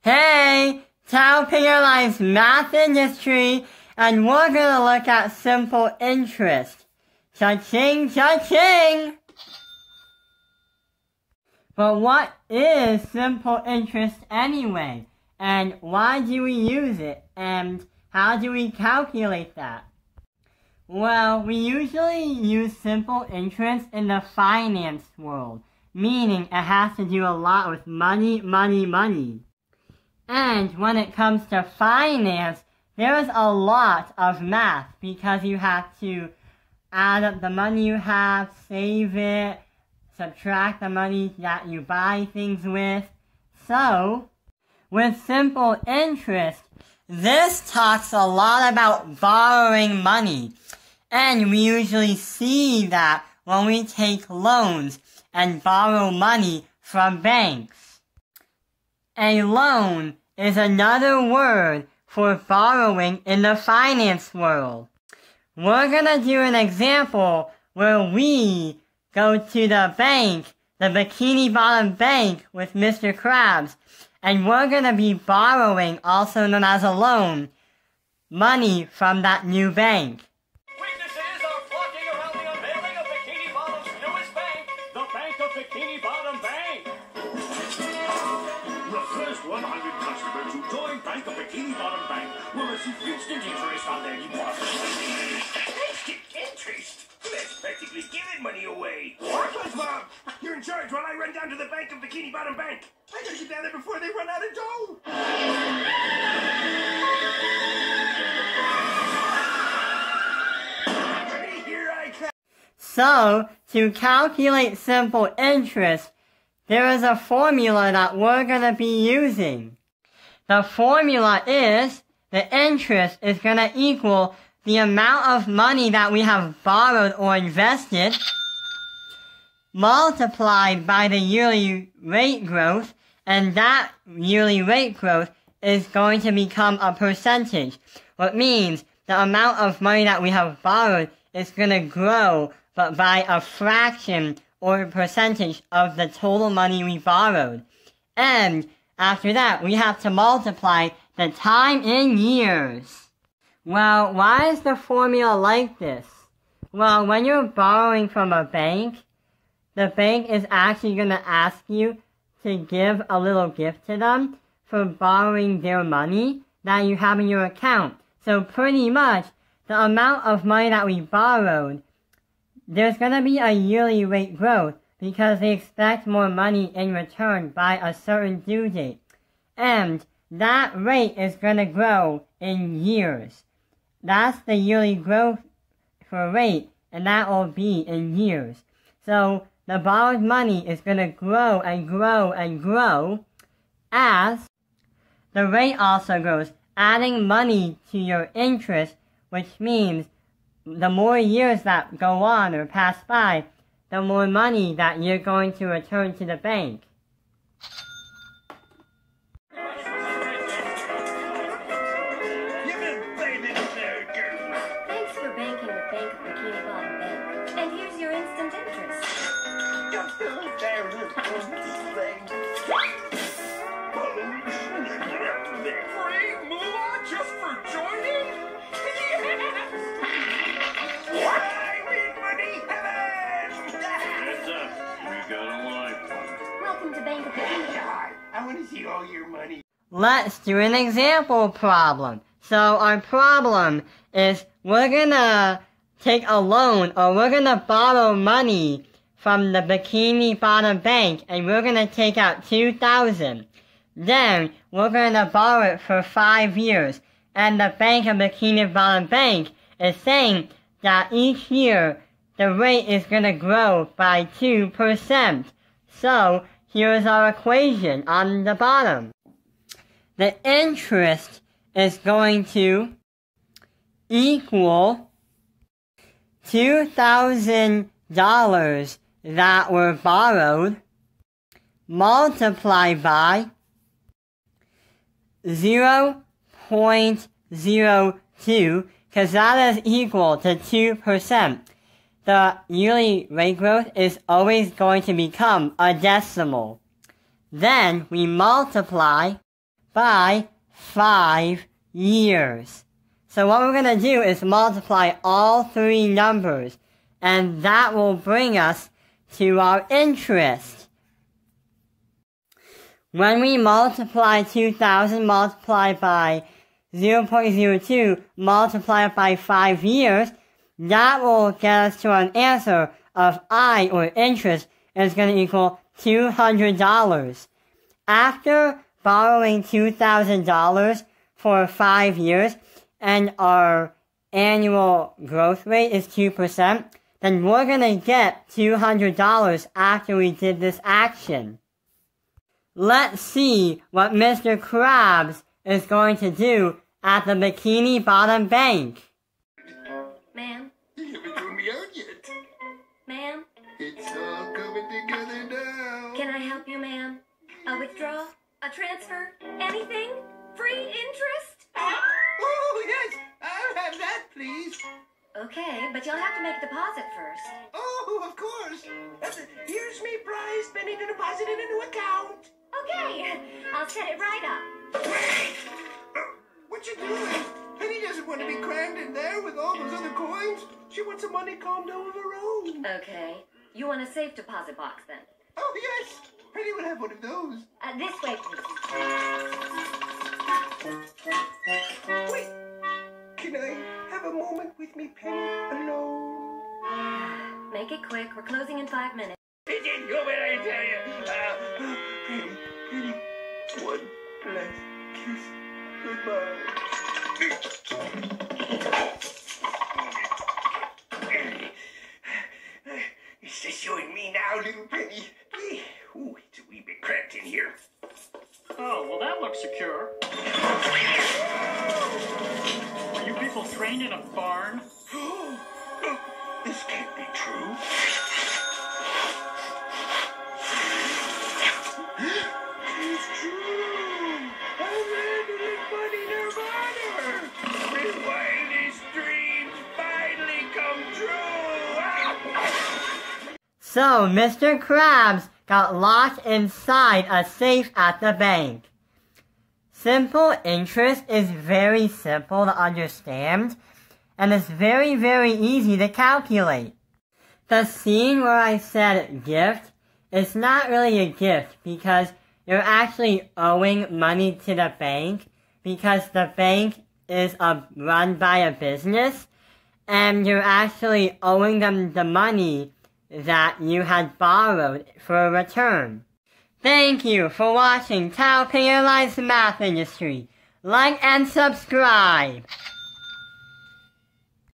Hey, Tao Penalized Math Industry, and we're gonna look at simple interest. Cha-ching, cha-ching! But what is simple interest anyway? And why do we use it? And how do we calculate that? Well, we usually use simple interest in the finance world, meaning it has to do a lot with money. And when it comes to finance, there's a lot of math because you have to add up the money you have, save it, subtract the money that you buy things with. So, with simple interest, this talks a lot about borrowing money. And we usually see that when we take loans and borrow money from banks. A loan is another word for borrowing in the finance world. We're gonna do an example where we go to the bank, the Bikini Bottom Bank with Mr. Krabs, and we're gonna be borrowing, also known as a loan, money from that new bank. Witnesses are flocking around the unveiling of Bikini Bottom's newest bank, the Bank of Bikini Bottom Bank. The first 100 customers who join Bank of Bikini Bottom Bank will receive instant interest on their deposits. Instant interest? That's practically giving money away. Worthless, Mom! You're in charge while I run down to the Bank of Bikini Bottom Bank. I gotta get down there before they run out of dough. Here I come. So, to calculate simple interest, there is a formula that we're going to be using. The formula is the interest is going to equal the amount of money that we have borrowed or invested multiplied by the yearly rate growth, and that yearly rate growth is going to become a percentage, which means the amount of money that we have borrowed is going to grow, but by a fraction or a percentage of the total money we borrowed. And after that, we have to multiply the time in years. Well, why is the formula like this? Well, when you're borrowing from a bank, the bank is actually going to ask you to give a little gift to them for borrowing their money that you have in your account. So pretty much, the amount of money that we borrowed, there's going to be a yearly rate growth because they expect more money in return by a certain due date. And that rate is going to grow in years. That's the yearly growth for rate, and that will be in years. So the borrowed money is going to grow and grow and grow as the rate also grows, adding money to your interest, which means the more years that go on or pass by, the more money that you're going to return to the bank. Thanks for banking with Bank of Bikini Bottom Bank. And here's your instant interest. Free moolah just for joining? Welcome to Bank of Bikini. I want to see all your money. Let's do an example problem. So our problem is we're gonna take a loan, or we're gonna borrow money from the Bikini Bottom Bank, and we're gonna take out $2,000. Then we're gonna borrow it for 5 years, and the Bank of Bikini Bottom Bank is saying that each year the rate is gonna grow by 2%. So here's our equation on the bottom. The interest is going to equal $2,000 that were borrowed multiplied by 0.02, because that is equal to 2%. The yearly rate growth is always going to become a decimal. Then we multiply by 5 years. So what we're going to do is multiply all three numbers, and that will bring us to our interest. When we multiply 2,000 multiplied by 0.02 multiplied by 5 years, that will get us to an answer of I, or interest, is going to equal $200. After borrowing $2,000 for 5 years, and our annual growth rate is 2%, then we're going to get $200 after we did this action. Let's see what Mr. Krabs is going to do at the Bikini Bottom Bank. Ma'am? You haven't thrown me out yet. Ma'am? It's all coming together now. Can I help you, ma'am? A withdrawal? A transfer? Anything? Free interest? Oh, yes, I'll have that, please. Okay, but you'll have to make a deposit first. Oh, of course. Here's me prize penny to deposit in a new account. Okay, I'll set it right up. Wait! What you doing? Penny doesn't want to be crammed in there with all those other coins. She wants some money calmed down of her own. Okay, you want a safe deposit box then? Oh, yes. Penny would have one of those. This way, please. Wait. Can I have a moment with me, Penny, alone? Make it quick. We're closing in 5 minutes. It's inhuman, I tell you. Penny, Penny, one last kiss. Goodbye. It's just you and me now, little Penny. Ooh, it's a wee bit cramped in here. Oh, well that looks secure. Are you people trained in a barn? This can't be true. It's true. I'm landed in funny Nirvana. My wildest dreams finally come true. So, Mr. Krabs got locked inside a safe at the bank. Simple interest is very simple to understand, and it's very, very easy to calculate. The scene where I said gift is not really a gift because you're actually owing money to the bank because the bank is run by a business, and you're actually owing them the money that you had borrowed for a return. Thank you for watching Tao Paralyzed Math Industry. Like and subscribe.